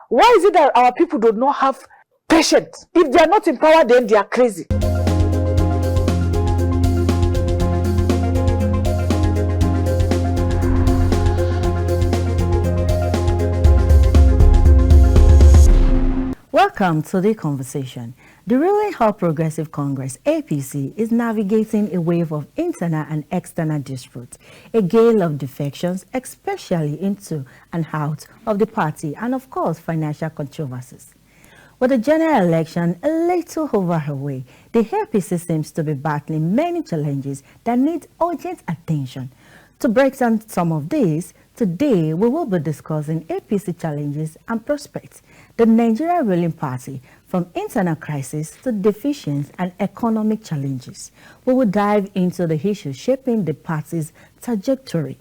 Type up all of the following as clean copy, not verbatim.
Why is it that our people do not have patience? If they are not in power, then they are crazy. Welcome to the conversation. The ruling All Progressive Congress, APC, is navigating a wave of internal and external disputes, a gale of defections, especially into and out of the party, and of course, financial controversies. With the general election a little over her way, the APC seems to be battling many challenges that need urgent attention. To break down some of these, today we will be discussing APC challenges and prospects, the Nigeria ruling party, from internal crisis to deficient and economic challenges. We will dive into the issues shaping the party's trajectory.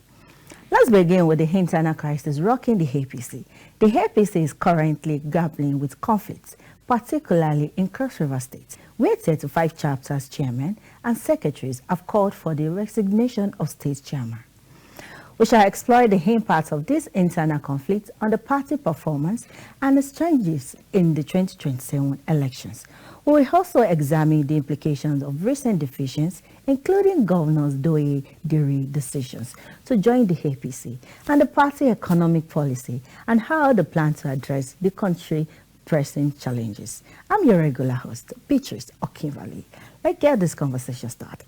Let's begin with the internal crisis rocking the APC. The APC is currently grappling with conflicts, particularly in Cross River State, where 35 chapters chairmen and secretaries have called for the resignation of state chairman. We shall explore the impact of this internal conflict on the party performance and its changes in the 2027 elections. We will also examine the implications of recent defections, including Governor Douye Diri decisions to join the APC, and the party economic policy and how they plan to address the country's pressing challenges. I'm your regular host, Beatrice Okinvali. Let's get this conversation started.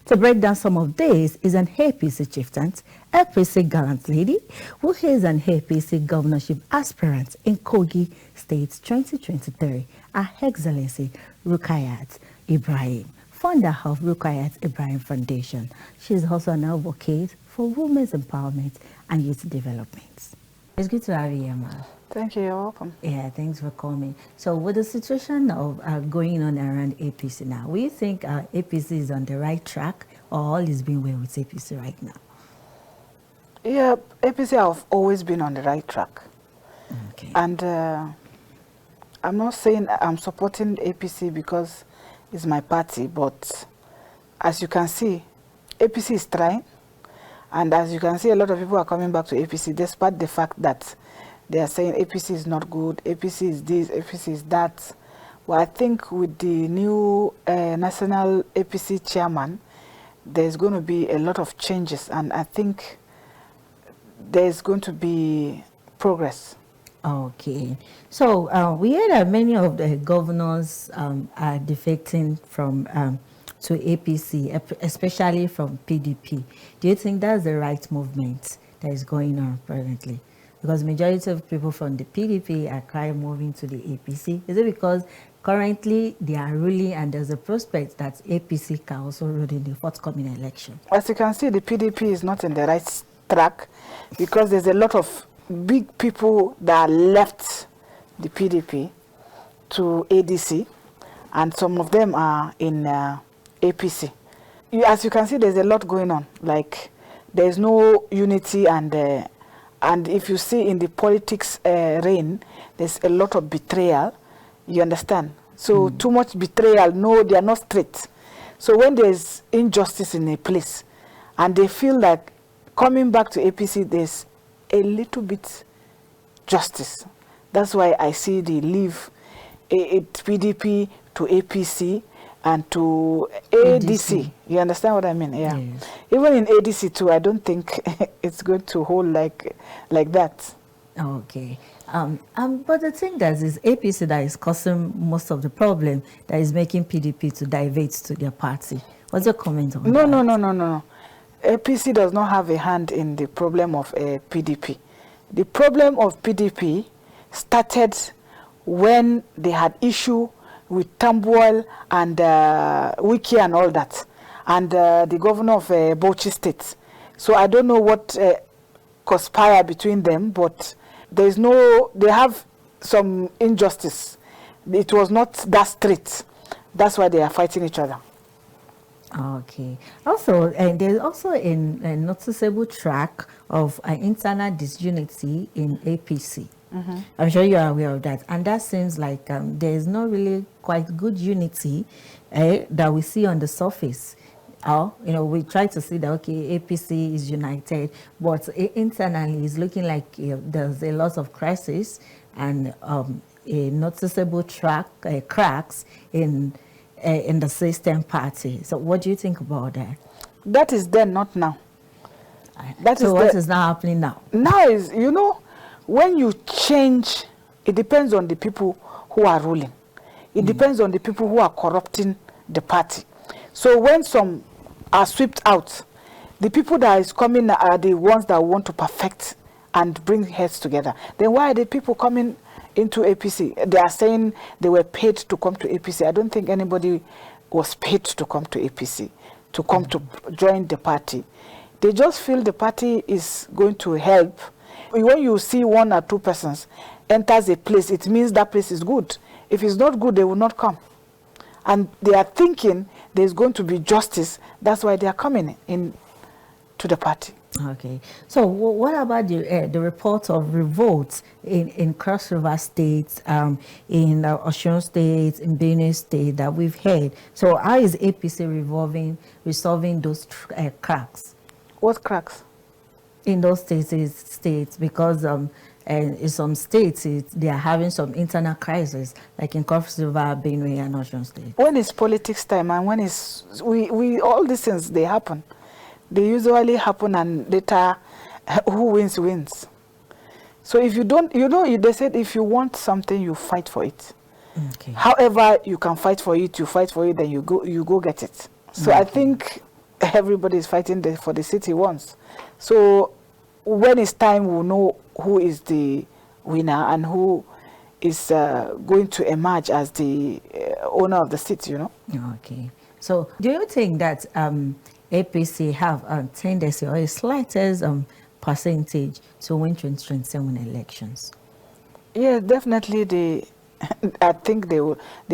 To break down some of these is an APC chieftain, APC gallant lady, who is an APC governorship aspirant in Kogi State 2023, Her Excellency Rukayat Ibrahim, founder of Rukayat Ibrahim Foundation. She is also an advocate for women's empowerment and youth development. It's good to have you here, ma'am. Thank you. You're welcome. Yeah, thanks for coming. So with the situation of going on around APC now, will you think APC is on the right track, or all is being well with APC right now? Yeah, APC have always been on the right track. Okay. And I'm not saying I'm supporting APC because it's my party, but as you can see, APC is trying. And as you can see, a lot of people are coming back to APC, despite the fact that they are saying APC is not good, APC is this, APC is that. Well, I think with the new national APC chairman, there's going to be a lot of changes, and I think there's going to be progress. Okay. So we heard that many of the governors are defecting from to APC, especially from PDP. Do you think that's the right movement that is going on presently? Because majority of people from the PDP are trying moving to the APC. Is it because currently they are ruling and there's a prospect that APC can also rule in the forthcoming election? As you can see, the PDP is not in the right track because there's a lot of big people that left the PDP to ADC, and some of them are in APC. As you can see, there's a lot going on. Like, there's no unity, and if you see in the politics reign, there's a lot of betrayal. You understand? So too much betrayal. No, they are not straight. So when there's injustice in a place, and they feel like coming back to APC, there's a little bit justice. That's why I see they leave PDP to APC and to ADC. You understand what I mean? Yeah. Yes. Even in ADC too, I don't think it's going to hold like that. Okay. But the thing that is APC that is causing most of the problem that is making PDP to divert to their party. What's your comment on that? No. APC does not have a hand in the problem of PDP. The problem of PDP started when they had issue with Tambuwal and Wiki and all that, and the governor of Bauchi State. So I don't know what conspired between them, but they have some injustice. It was not that straight. That's why they are fighting each other. Okay. Also, there's also a noticeable track of internal disunity in APC. Mm-hmm. I'm sure you are aware of that. And that seems like there is not really quite good unity that we see on the surface. We try to see that, okay, APC is united, but internally it's looking like there's a lot of crisis and a noticeable cracks in the system party. So what do you think about that? That is then, not now. So what is now happening now? Now is, you know, when you change, it depends on the people who are ruling. It depends on the people who are corrupting the party. So when some are swept out, the people that is coming are the ones that want to perfect and bring heads together. Then why are the people coming into APC? They are saying they were paid to come to APC. I don't think anybody was paid to come to APC, to come to join the party. They just feel the party is going to help. When you see 1 or 2 persons enters a place, it means that place is good. If it's not good, they will not come. And they are thinking there's going to be justice. That's why they are coming in to the party. Okay. So what about the report of revolts in Cross River State, in Osun State, in Benue State that we've heard? So how is APC resolving those cracks? What cracks? In those states, because in some states they are having some internal crises, like in Cross River, Benue, and Osun State. When is politics time, and when is we all these things, they happen. They usually happen, and later who wins. So if you don't, you know, they said if you want something, you fight for it. Okay. However you can fight for it, then you go get it. So I think everybody is fighting for the city once. So when it's time, we'll know who is the winner and who is going to emerge as the owner of the seat, you know. Okay. So do you think that APC have a tendency or a slightest percentage to win 2027 elections? Yeah, definitely. I think they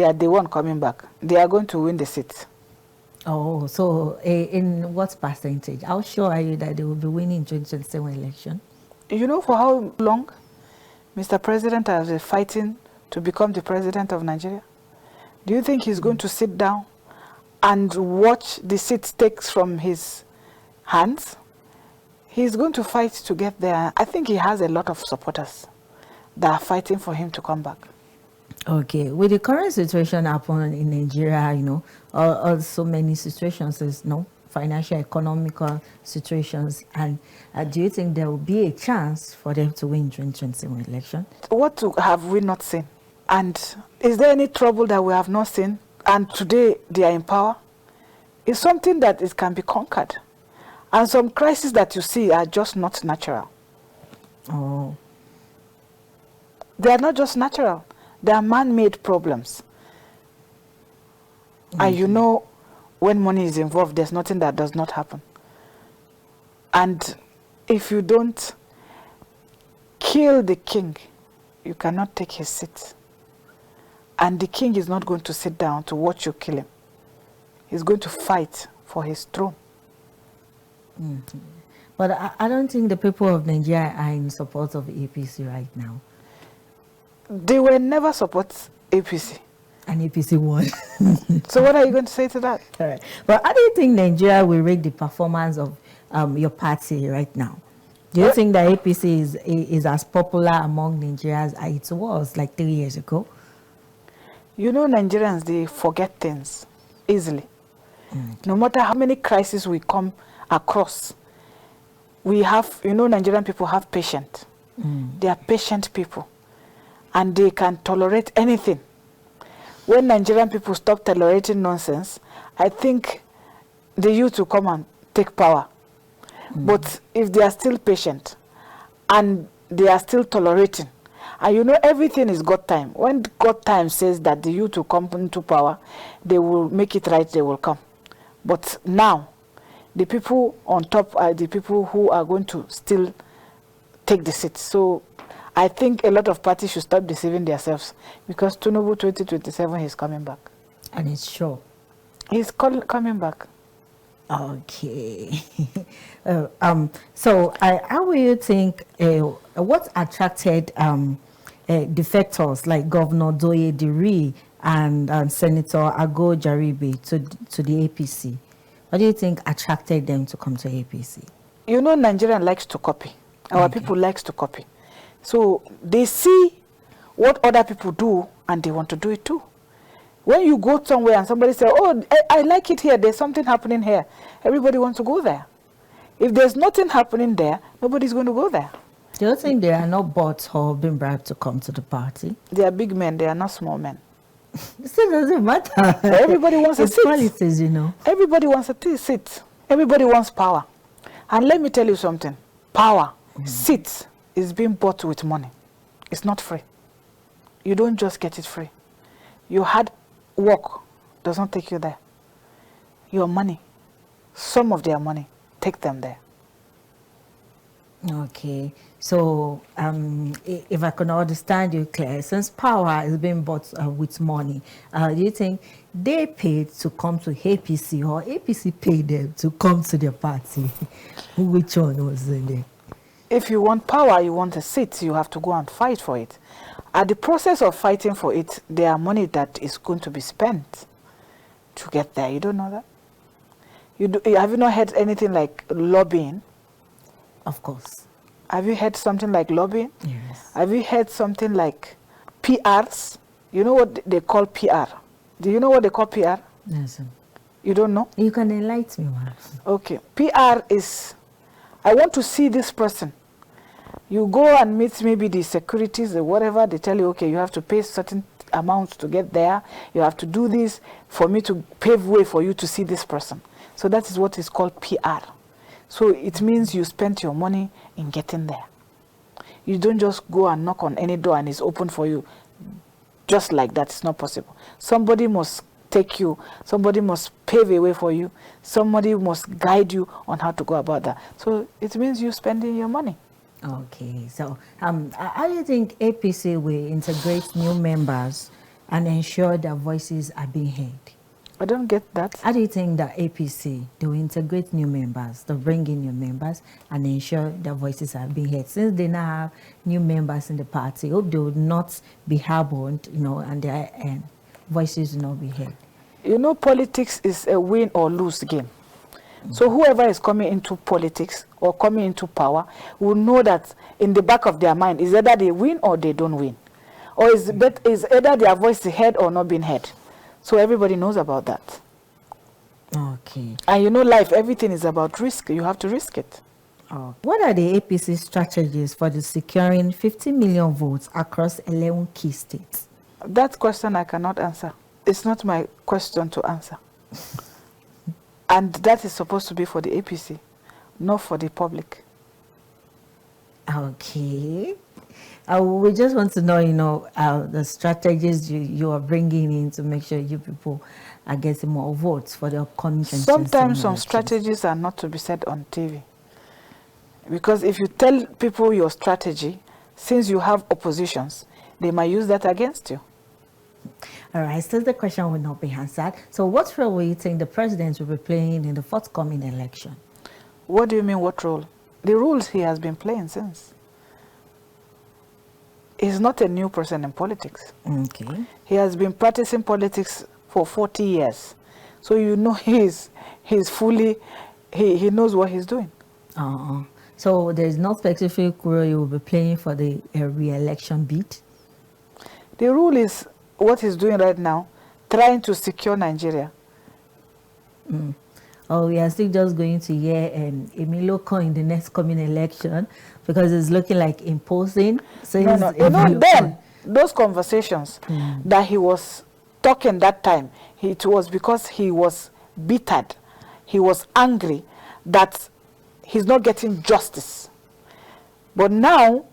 are the one coming back. They are going to win the seat. Oh, so in what percentage? How sure are you that they will be winning 2027 election? You know for how long Mr. President has been fighting to become the president of Nigeria? Do you think he's going to sit down and watch the seat takes from his hands? He's going to fight to get there. I think he has a lot of supporters that are fighting for him to come back. Okay, with the current situation happening in Nigeria, you know, so many situations, is financial, economical situations, and do you think there will be a chance for them to win 2027 election? What have we not seen? And is there any trouble that we have not seen? And today they are in power? It's something that it can be conquered. And some crises that you see are just not natural. Oh. They are not just natural. They are man-made problems. And you know, when money is involved, there's nothing that does not happen. And if you don't kill the king, you cannot take his seat. And the king is not going to sit down to watch you kill him. He's going to fight for his throne. But I don't think the people of Nigeria are in support of APC right now. They will never support APC. And APC won. So what are you going to say to that? All right. But how do you think Nigeria will rate the performance of your party right now? Do you think that APC is as popular among Nigerians as it was like 3 years ago? You know, Nigerians, they forget things easily. No matter how many crises we come across, we have, you know, Nigerian people have patience. They are patient people. And they can tolerate anything. When Nigerian people stop tolerating nonsense, I think the youth will come and take power. But if they are still patient and they are still tolerating, and you know everything is God time. When God time says that the youth will come into power, they will make it right, they will come. But now, the people on top are the people who are going to still take the seat. So I think a lot of parties should stop deceiving themselves, because Tinubu 2027 is coming back. And it's sure. He's coming back. Okay. So how will you think, what attracted defectors like Governor Douye Diri and Senator Ago Jaribe to the APC? What do you think attracted them to come to APC? You know, Nigerian likes to copy. Our people likes to copy. So they see what other people do and they want to do it too. When you go somewhere and somebody says, oh, I like it here, there's something happening here, everybody wants to go there. If there's nothing happening there, nobody's going to go there. Do you think they are not bots or being bribed to come to the party? They are big men, they are not small men. It doesn't matter. Everybody wants a seat. Politics, you know. Everybody wants a seat. Everybody wants power. And let me tell you something. Power, seats, is being bought with money. It's not free. You don't just get it free. Your hard work does not take you there. Your money, some of their money, take them there. Okay, so if I can understand you clear, since power is being bought with money, do you think they paid to come to APC or APC paid them to come to their party? Which one was in there? If you want power, you want a seat, you have to go and fight for it. At the process of fighting for it, there are money that is going to be spent to get there. You don't know that? Have you not heard anything like lobbying? Of course. Have you heard something like lobbying? Yes. Have you heard something like PRs? You know what they call PR? Do you know what they call PR? Yes. Sir. You don't know? You can enlighten me, man. Okay. PR is, I want to see this person. You go and meet maybe the secretaries or whatever. They tell you, okay, you have to pay certain amounts to get there. You have to do this for me to pave way for you to see this person. So that is what is called PR. So it means you spent your money in getting there. You don't just go and knock on any door and it's open for you just like that. It's not possible. Somebody must take you. Somebody must pave a way for you. Somebody must guide you on how to go about that. So it means you spending your money. Okay, so how do you think APC will integrate new members and ensure their voices are being heard? I don't get that. How do you think that APC, they will integrate new members, to bring in new members and ensure their voices are being heard? Since they now have new members in the party, hope they will not be harbored, you know, and their voices will not be heard. You know, politics is a win or lose game. So whoever is coming into politics or coming into power will know that in the back of their mind is either they win or they don't win. Or is either their voice is heard or not being heard. So everybody knows about that. Okay. And you know, life, everything is about risk. You have to risk it. Oh. What are the APC strategies for the securing 50 million votes across 11 key states? That question I cannot answer. It's not my question to answer. And that is supposed to be for the APC, not for the public. Okay. We just want to know, you know, the strategies you are bringing in to make sure you people are getting more votes for the upcoming 2027 Sometimes some elections. strategies are not to be said on TV. Because if you tell people your strategy, since you have oppositions, they might use that against you. All right, still the question will not be answered. So what role will you think the president will be playing in the forthcoming election? What do you mean, what role? The roles he has been playing since. He's not a new person in politics. Okay. He has been practicing politics for 40 years. So you know he's fully, he knows what he's doing. So there's no specific role you will be playing for the re-election bid? The rule is what he's doing right now, trying to secure Nigeria. Oh, we are still just going to hear Emiloko in the next coming election because it's looking like imposing. So No. You know, then those conversations that he was talking that time, it was because he was bittered. He was angry that he's not getting justice. But now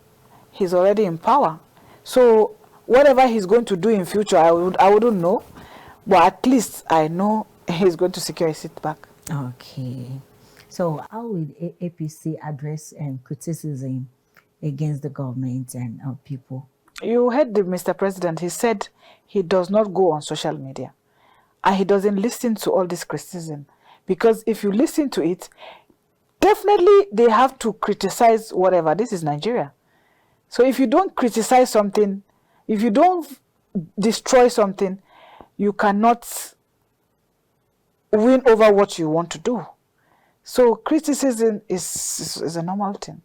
he's already in power. So whatever he's going to do in future, I wouldn't know. But at least I know he's going to secure his seat back. Okay. So how will APC address criticism against the government and people? You heard Mr. President. He said he does not go on social media. And he doesn't listen to all this criticism. Because if you listen to it, definitely they have to criticize whatever. This is Nigeria. So if you don't criticize something, if you don't destroy something, you cannot win over what you want to do. So criticism is a normal thing.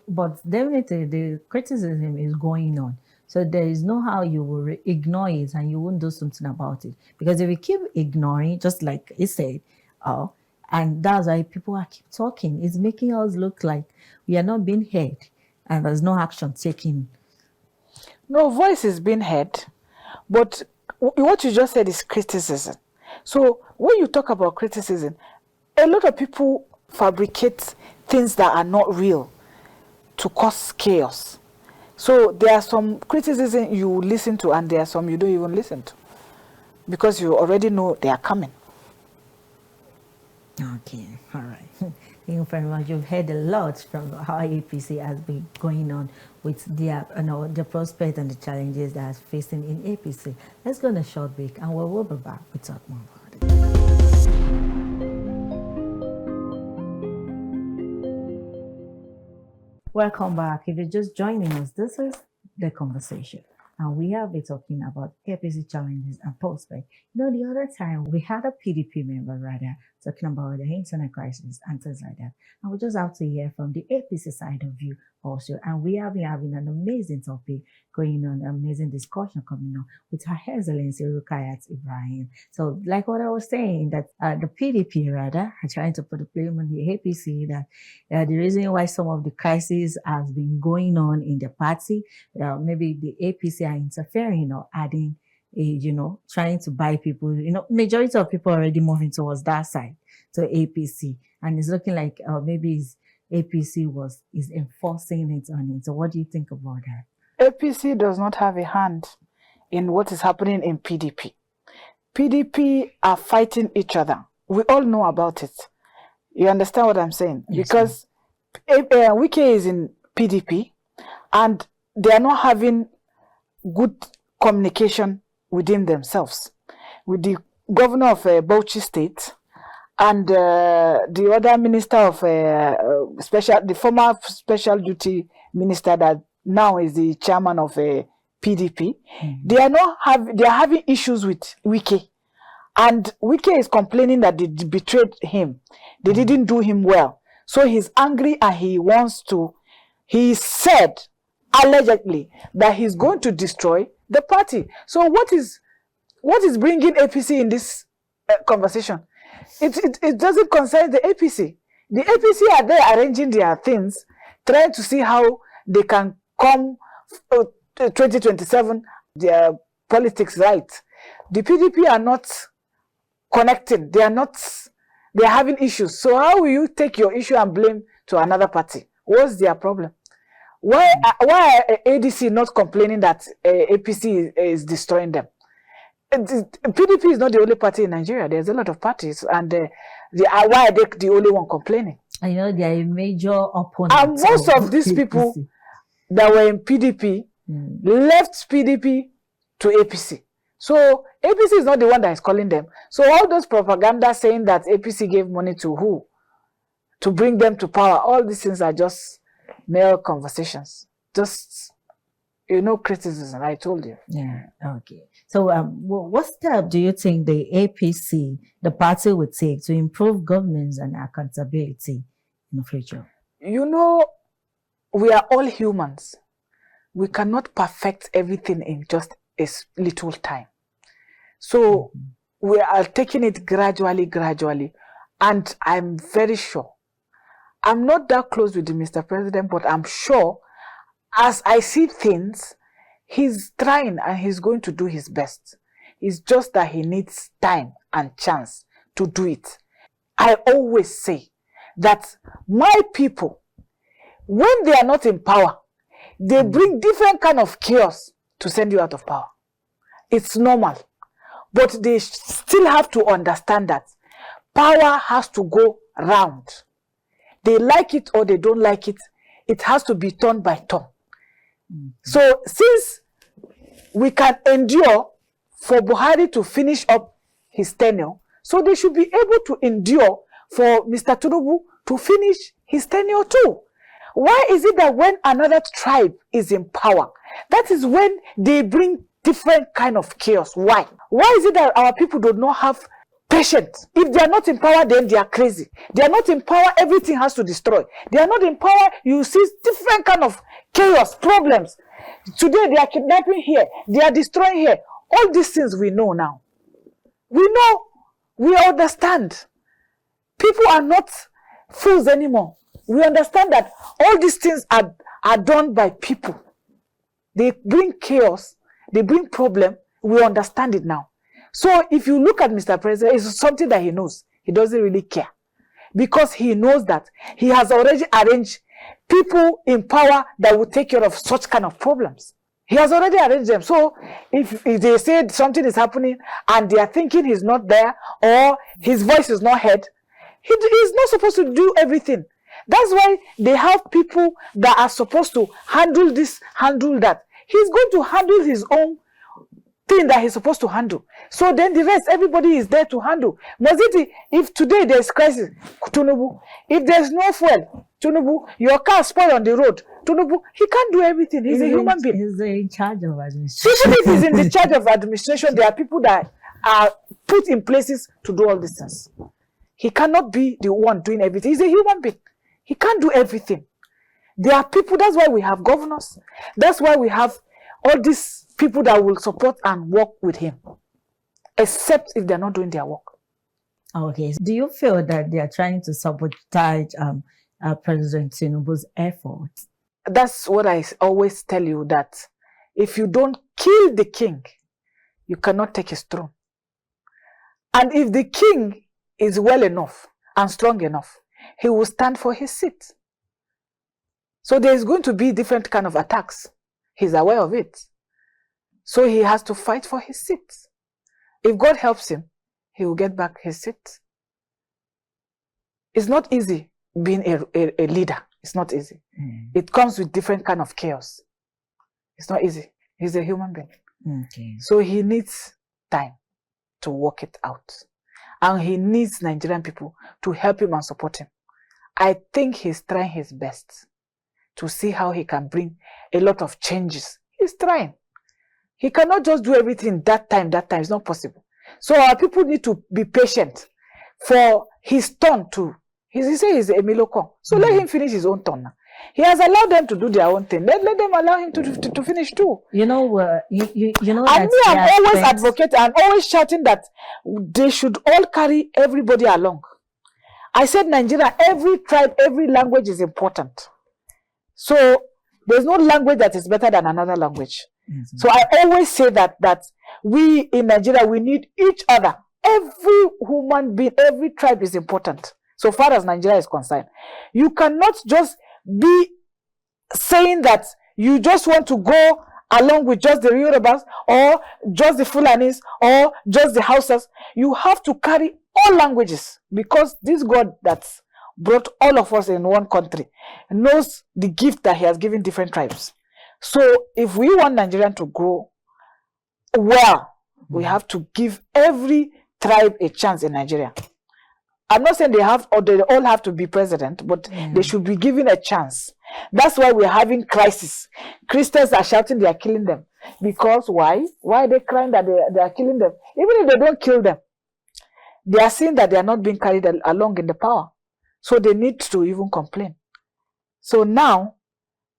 But definitely the criticism is going on. So there is no how you will ignore it and you won't do something about it. Because if you keep ignoring, just like he said, and that's why people are keep talking. It's making us look like we are not being heard and there's no action taken. No, voice is being heard, but what you just said is criticism. So when you talk about criticism, a lot of people fabricate things that are not real to cause chaos. So there are some criticism you listen to and there are some you don't even listen to because you already know they are coming. Okay, all right. Thank you very much. You've heard a lot from how APC has been going on with their, the prospects and the challenges that are facing in APC. Let's go on a short break and we'll be back. We'll talk more about it. Welcome back. If you're just joining us, this is The Conversation. And we have been talking about APC challenges and prospects. The other time we had a PDP member talking about the internet crisis and things like that. And we just have to hear from the APC side of view also. And we have been having an amazing topic going on, amazing discussion coming on with Her Excellency Rukayat Ibrahim. So like what I was saying, that the PDP are trying to put the blame on the APC, that the reason why some of the crises has been going on in the party, maybe the APC are interfering or adding, trying to buy people. Majority of people are already moving towards that side, to APC. And it's looking like maybe APC is enforcing it on it. So what do you think about that? APC does not have a hand in what is happening in PDP. PDP are fighting each other. We all know about it. You understand what I'm saying? Yes, because Wike is in PDP and they are not having good communication within themselves. With the governor of Bauchi State and the other minister of the former special duty minister that now is the chairman of PDP, they are having issues with Wike, and Wike is complaining that they betrayed him. They didn't do him well, so he's angry and he said allegedly that he's going to destroy the party. So what is bringing APC in this conversation? It doesn't concern the APC. The APC are there arranging their things, trying to see how they can come 2027, their politics right. The PDP are not connecting. They are having issues. So how will you take your issue and blame to another party? What's their problem? Why are ADC not complaining that APC is destroying them? PDP is not the only party in Nigeria. There's a lot of parties, and why are they the only one complaining? I know they are a major opponent. And most of these people that were in PDP left PDP to APC. So APC is not the one that is calling them. So all those propaganda saying that APC gave money to who? To bring them to power. All these things are just mere conversations. Just, criticism. I told you. Yeah, okay. So what step do you think the APC, the party, would take to improve governance and accountability in the future? We are all humans. We cannot perfect everything in just a little time. So we are taking it gradually. And I'm very sure. I'm not that close with the Mr. President, but I'm sure as I see things, he's trying and he's going to do his best. It's just that he needs time and chance to do it. I always say that my people, when they are not in power, they bring different kind of chaos to send you out of power. It's normal. But they still have to understand that power has to go round. They like it or they don't like it. It has to be turn by turn. So since we can endure for Buhari to finish up his tenure, so they should be able to endure for Mr. Tinubu to finish his tenure too. Why is it that when another tribe is in power, that is when they bring different kind of chaos? Why? Why is it that our people do not have patience? If they are not in power, then they are crazy. They are not in power, everything has to destroy. They are not in power, you see different kind of chaos, problems. Today they are kidnapping here. They are destroying here. All these things we know now. We know. We understand. People are not fools anymore. We understand that all these things are done by people. They bring chaos. They bring problem. We understand it now. So if you look at Mr. President, it's something that he knows. He doesn't really care. Because he knows that he has already arranged people in power that will take care of such kind of problems. He has already arranged them. So if they say something is happening and they are thinking he's not there or his voice is not heard, he's not supposed to do everything. That's why they have people that are supposed to handle this, handle that. He's going to handle his own thing that he's supposed to handle. So then the rest, everybody is there to handle. Maziti, if today there's crisis, Tunubu, if there's no fuel, Tunubu, your car spoiled on the road, Tunubu, he can't do everything. He's a human being. He's in charge of administration. Even if he's in the charge of administration, there are people that are put in places to do all these things. He cannot be the one doing everything. He's a human being. He can't do everything. There are people, that's why we have governors. That's why we have all these people that will support and work with him, except if they're not doing their work. Okay. Do you feel that they are trying to sabotage President Tinubu's efforts? That's what I always tell you, that if you don't kill the king, you cannot take his throne. And if the king is well enough and strong enough, he will stand for his seat. So there is going to be different kind of attacks. He's aware of it. So he has to fight for his seat. If God helps him, he will get back his seat. It's not easy being a leader. It's not easy. It comes with different kind of chaos. It's not easy. He's a human being. Okay. So he needs time to work it out. And he needs Nigerian people to help him and support him. I think he's trying his best to see how he can bring a lot of changes. He's trying. He cannot just do everything that time. It's not possible. So our people need to be patient for his turn to. He says he's a Miloko. So let him finish his own turn now. He has allowed them to do their own thing. Let them allow him to finish too. You know, you know. And me, I'm always advocating. I'm always shouting that they should all carry everybody along. I said Nigeria, every tribe, every language is important. So there's no language that is better than another language. Mm-hmm. So I always say that we in Nigeria, we need each other. Every human being, every tribe is important. So far as Nigeria is concerned, you cannot just be saying that you just want to go along with just the Yorubas or just the Fulanis or just the Hausas. You have to carry all languages, because this God that's brought all of us in one country knows the gift that he has given different tribes. So if we want Nigeria to grow well, we have to give every tribe a chance in Nigeria. I'm not saying they all have to be president, but they should be given a chance. That's why we're having crisis. Christians are shouting they are killing them. Because why? Why are they crying that they are killing them? Even if they don't kill them, they are seeing that they are not being carried along in the power. So they need to even complain. So now,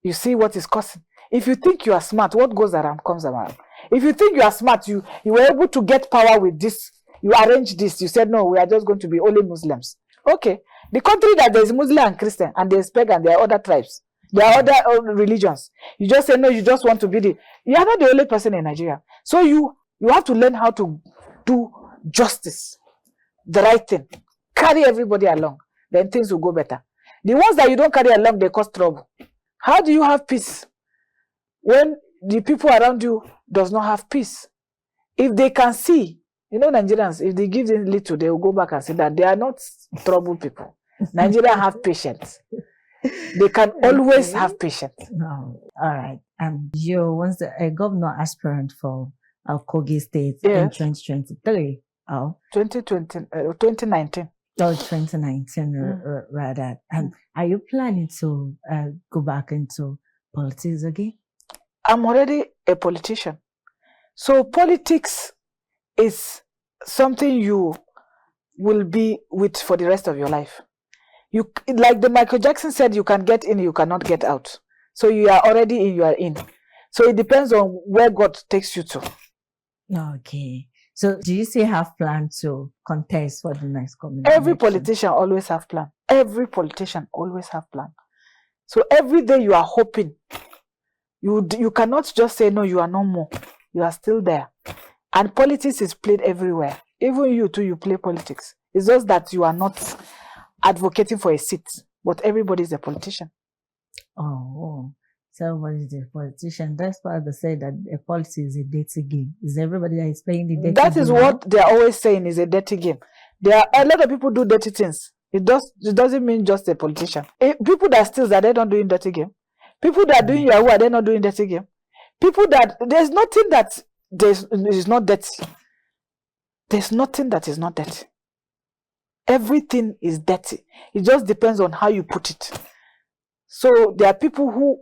you see what is causing. If you think you are smart, what goes around comes around. If you think you are smart, you were able to get power with this. You arranged this. You said, no, we are just going to be only Muslims. Okay. The country that there is Muslim and Christian and there is pagan, there are other tribes. There are other religions. You just say, no, you just want to be you are not the only person in Nigeria. So you have to learn how to do justice, the right thing. Carry everybody along. Then things will go better. The ones that you don't carry along, they cause trouble. How do you have peace when the people around you does not have peace? If they can see, Nigerians, if they give them little, they will go back and say that they are not troubled people. Nigerians have patience. They can always have patience. No. All right. You once a governor aspirant for Kogi State in 2023. 2019. Oh, 2019, rather. Are you planning to go back into politics again? I'm already a politician. So politics is something you will be with for the rest of your life. You, like the Michael Jackson said, you can get in, you cannot get out. So you are already in, you are in. So it depends on where God takes you to. Okay. So do you still have plans to contest for the next coming Every election? politician always have plan. Every politician always have plan. So every day you are hoping. You cannot just say, no, you are no more. You are still there. And politics is played everywhere. Even you too, you play politics. It's just that you are not advocating for a seat. But everybody is a politician. Oh, so everybody's a politician. That's why they say that a policy is a dirty game. Is everybody that is playing the dirty game? That is what they are always saying is a dirty game. There are a lot of people do dirty things. It doesn't mean just a politician. People that steal, are they not doing dirty game? People that are doing Yahoo, are they not doing dirty game? People that there's nothing that is not dirty. There's nothing that is not dirty. Everything is dirty. It just depends on how you put it. So there are people who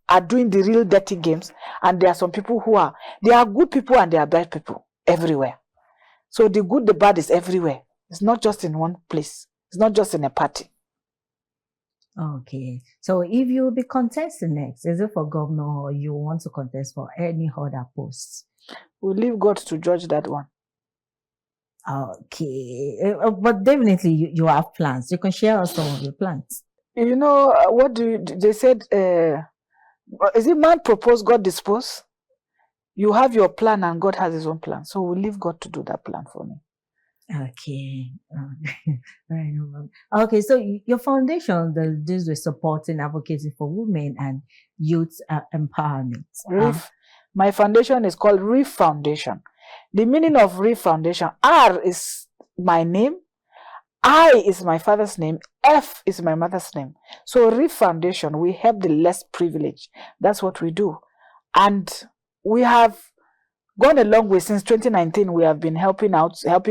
are doing the real dirty games, and there are some people there are good people and there are bad people everywhere. So the good, the bad is everywhere. It's not just in one place. It's not just in a party. Okay. So if you will be contesting next, is it for governor or you want to contest for any other posts? We'll leave God to judge that one. Okay. But definitely you have plans. You can share us some of your plans. You know, they said, is it man propose, God dispose? You have your plan and God has his own plan. So we'll leave God to do that plan for me. Okay. Right. Okay, so your foundation, this is supporting, advocating for women and youth empowerment. My foundation is called REEF Foundation. The meaning of REEF Foundation, R is my name, I is my father's name, F is my mother's name. So REEF Foundation, we help the less privileged. That's what we do. And we have gone a long way. Since 2019, we have been helping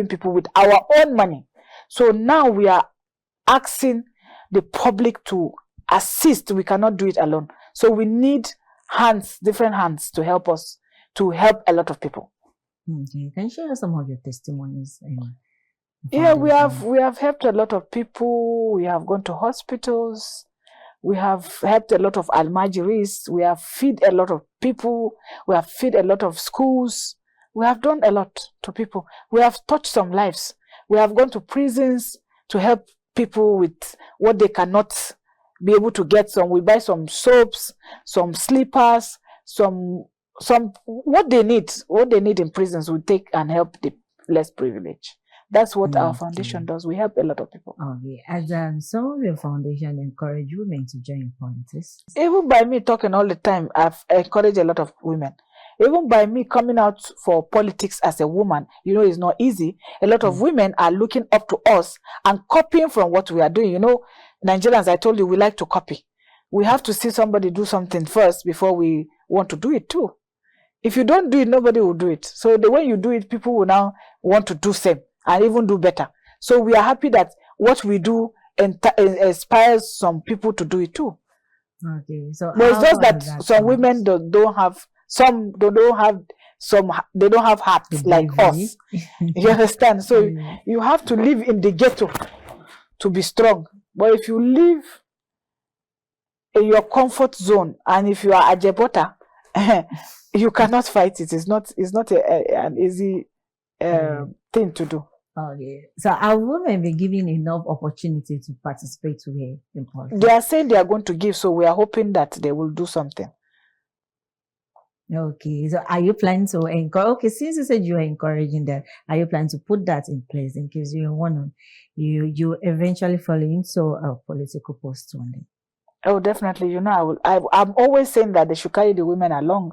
people with our own money. So now we are asking the public to assist. We cannot do it alone. So we need hands, different hands to help us, to help a lot of people. Okay. Can you share some of your testimonies? Yeah, we have helped a lot of people. We have gone to hospitals. We have helped a lot of almajiris. We have fed a lot of people. We have fed a lot of schools. We have done a lot to people. We have touched some lives. We have gone to prisons to help people with what they cannot be able to get. We buy some soaps, some slippers, some what they need in prisons. We take and help the less privileged. That's what our foundation does. We help a lot of people. Okay. As some of your foundation encourage women to join politics? Even by me talking all the time, I've encouraged a lot of women. Even by me coming out for politics as a woman, it's not easy. A lot of women are looking up to us and copying from what we are doing. Nigerians, I told you, we like to copy. We have to see somebody do something first before we want to do it too. If you don't do it, nobody will do it. So the way you do it, people will now want to do same and even do better. So we are happy that what we do inspires some people to do it too. Okay, so but it's just that some women don't have hearts like us. You understand? So you have to live in the ghetto to be strong. But if you live in your comfort zone and if you are Ajebota, you cannot fight it. It's not an easy thing to do. Okay. So are women be given enough opportunity to participate in politics? They are saying they are going to give, so we are hoping that they will do something. Okay. So are you planning to encourage? Okay, since you said you are encouraging that, are you planning to put that in place in case you eventually fall into a political post one day? Oh, definitely. I'm always saying that they should carry the women along.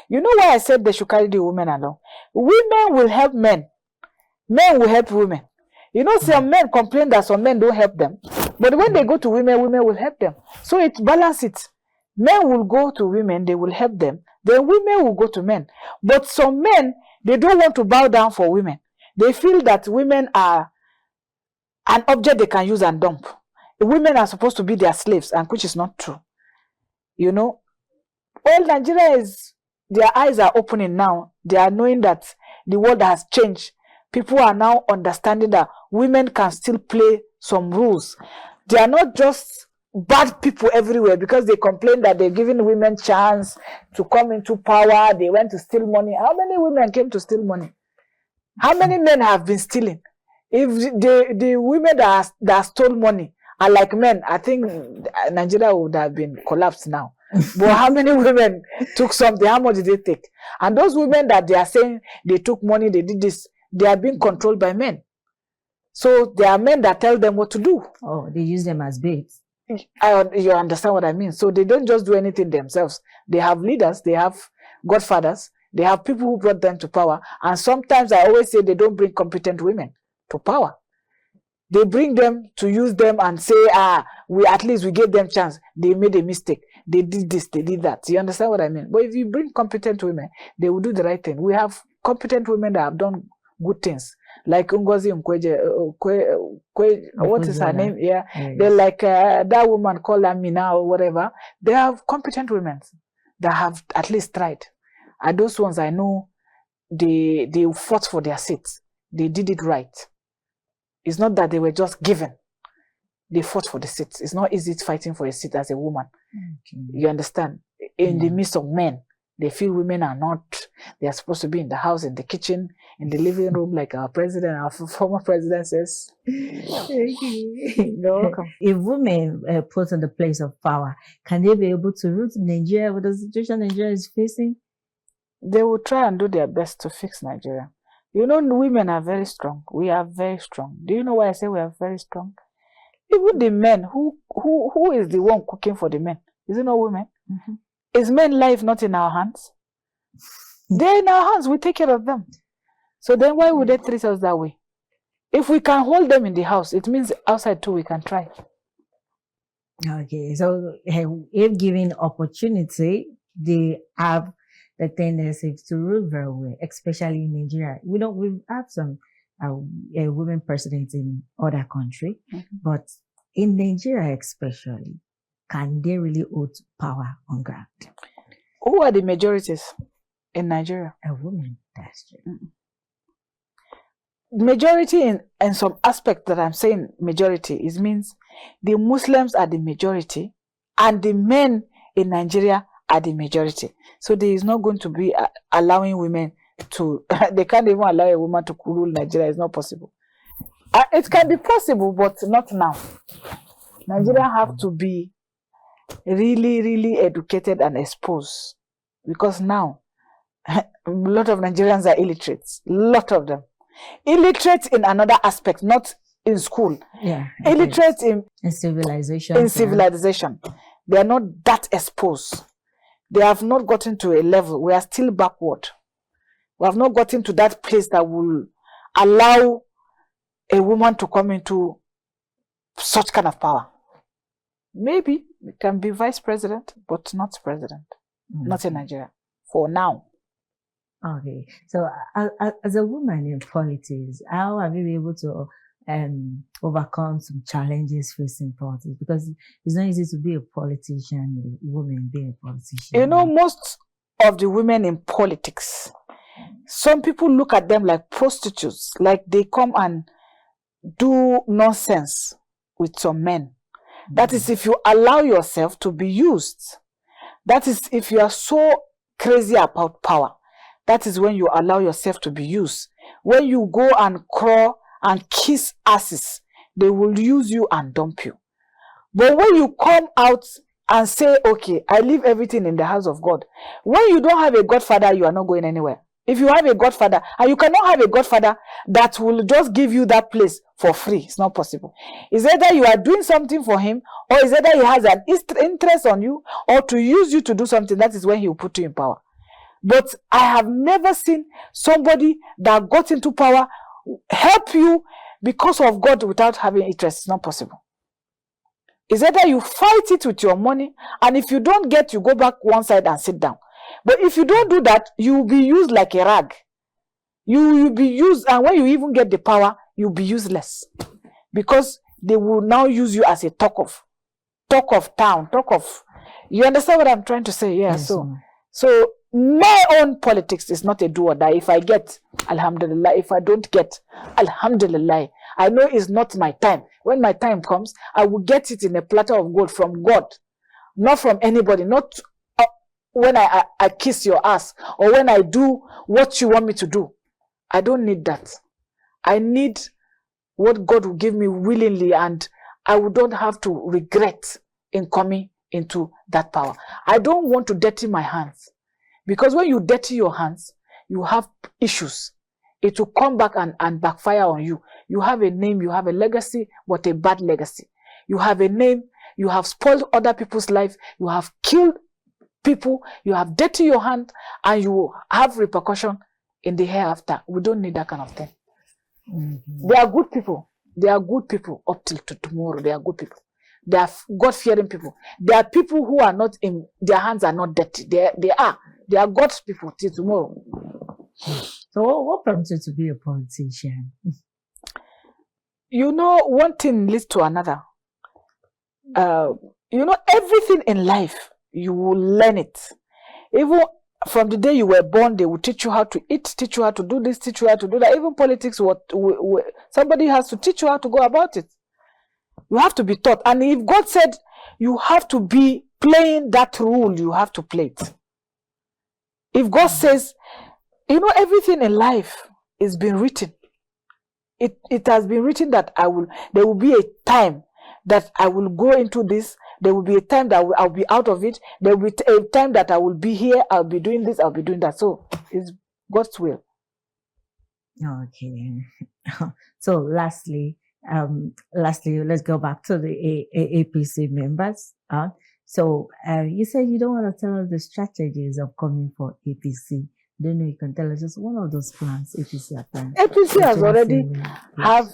You know why I said they should carry the women along? Women will help men. Men will help women. Some men complain that some men don't help them. But when they go to women, women will help them. So it balances it. Men will go to women, they will help them. Then women will go to men. But some men, they don't want to bow down for women. They feel that women are an object they can use and dump. Women are supposed to be their slaves, and which is not true. All Nigeria their eyes are opening now. They are knowing that the world has changed. People are now understanding that women can still play some rules. They are not just bad people everywhere because they complain that they're giving women chance to come into power. They went to steal money. How many women came to steal money? How many men have been stealing? If the women that stole money are like men, I think Nigeria would have been collapsed now. But how many women took something? How much did they take? And those women that they are saying they took money, they did this, they are being controlled by men. So there are men that tell them what to do. Oh, they use them as baits. You understand what I mean? So they don't just do anything themselves. They have leaders, they have godfathers, they have people who brought them to power. And sometimes I always say they don't bring competent women to power. They bring them to use them and say, we gave them chance. They made a mistake. They did this, they did that. You understand what I mean? But if you bring competent women, they will do the right thing. We have competent women that have done good things. Like Ngozi Mkweje, what is her name? Yeah, yes. They're like that woman called Amina or whatever. They have competent women that have at least tried. And those ones I know, they fought for their seats. They did it right. It's not that they were just given. They fought for the seats. It's not easy fighting for a seat as a woman. Okay. You understand? In the midst of men, they feel women are not, they are supposed to be in the house, in the kitchen, in the living room, like our president, our former president says. You're welcome. If women put in the place of power, can they be able to root Nigeria with the situation Nigeria is facing? They will try and do their best to fix Nigeria. You know, women are very strong. We are very strong. Do you know why I say we are very strong? Even the men, who is the one cooking for the men? Is it not women? Mm-hmm. Is men life not in our hands? They're in our hands. We take care of them. So then why would they treat us that way? If we can hold them in the house, it means outside too we can try. Okay, so if given opportunity, they have the tendency to rule very well, especially in Nigeria. We've had some women presidents in other countries, but in Nigeria especially, can they really hold power on ground? Who are the majorities in Nigeria? A woman, that's true. Majority in some aspect that I'm saying majority, it means the Muslims are the majority and the men in Nigeria are the majority. So there is not going to be allowing women to, they can't even allow a woman to rule Nigeria. It's not possible. It can be possible, but not now. Nigeria have to be really, really educated and exposed, because now a lot of Nigerians are illiterate. A lot of them. Illiterate in another aspect, not in school. Yeah. Illiterate in civilization. In civilization. They are not that exposed. They have not gotten to a level. We are still backward. We have not gotten to that place that will allow a woman to come into such kind of power. Maybe it can be vice president, but not president. Not in Nigeria. For now. Okay. So as a woman in politics, how have you been able to overcome some challenges facing politics? Because it's not easy to be a politician, a woman being a politician. You know, most of the women in politics, some people look at them like prostitutes, like they come and do nonsense with some men. That is if you allow yourself to be used. That is if you are so crazy about power. That is when you allow yourself to be used. When you go and crawl and kiss asses, they will use you and dump you. But when you come out and say, okay, I leave everything in the house of God. When you don't have a godfather, you are not going anywhere. If you have a godfather, and you cannot have a godfather that will just give you that place for free. It's not possible. It's either you are doing something for him, or it's either he has an interest on you, or to use you to do something. That is when he will put you in power. But I have never seen somebody that got into power help you because of God without having interest. It's not possible. It's either you fight it with your money, and if you don't get, you go back one side and sit down. But if you don't do that, you will be used like a rag. You will be used, and when you even get the power, you'll be useless. Because they will now use you as a talk of town, you understand what I'm trying to say? Yeah. Yes, so my own politics is not a do or die. If I get, alhamdulillah. If I don't get, alhamdulillah. I know it's not my time. When my time comes, I will get it in a platter of gold from God, not from anybody. Not when I kiss your ass or when I do what you want me to do. I don't need that. I need what God will give me willingly, and I don't have to regret in coming into that power. I don't want to dirty my hands, because when you dirty your hands, you have issues. It will come back and backfire on you. You have a name, you have a legacy, but a bad legacy. You have a name, you have spoiled other people's life, you have killed people, you have dirty your hand, and you have repercussion in the hereafter. We don't need that kind of thing. They are good people. They are good people up till tomorrow. They are good people. They are God-fearing people. They are people who are not in, their hands are not dirty. They are God's people till tomorrow. So what prompted you to be a politician? You know, one thing leads to another. You know, everything in life, you will learn it. Even from the day you were born, they will teach you how to eat, teach you how to do this, teach you how to do that. Even politics, somebody has to teach you how to go about it. You have to be taught. And if God said you have to be playing that role, you have to play it. If God says, you know, everything in life is been written. It has been written that there will be a time that I will go into this. There will be a time that I'll be out of it. There will be a time that I will be here. I'll be doing this. I'll be doing that. So it's God's will. Okay. So lastly, let's go back to the APC members. So you said you don't want to tell us the strategies of coming for APC. Don't know, you can tell us just one of those plans APC are planning. APC has already have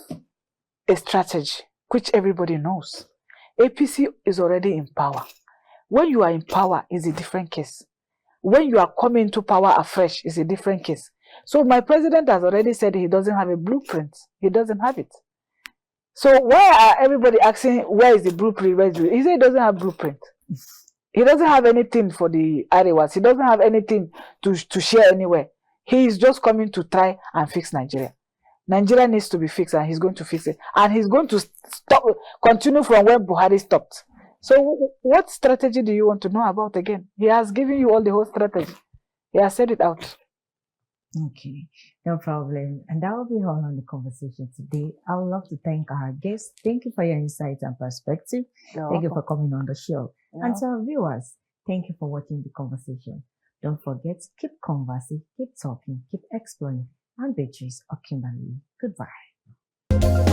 a strategy, which everybody knows. APC is already in power. When you are in power, is a different case. When you are coming to power afresh, is a different case. So my president has already said he doesn't have a blueprint. He doesn't have it. So why are everybody asking where is the blueprint? He said he doesn't have blueprint. He doesn't have anything for the Arewas. He doesn't have anything to share anywhere. He is just coming to try and fix Nigeria. Nigeria needs to be fixed, and he's going to fix it. And he's going to continue from where Buhari stopped. So what strategy do you want to know about again? He has given you all the whole strategy. He has said it out. Okay, no problem. And that will be all on the conversation today. I would love to thank our guests. Thank you for your insights and perspective. Thank you for coming on the show. And to our viewers, thank you for watching the conversation. Don't forget, keep conversing, keep talking, keep exploring. I'm Beatrice Okimberly. Goodbye.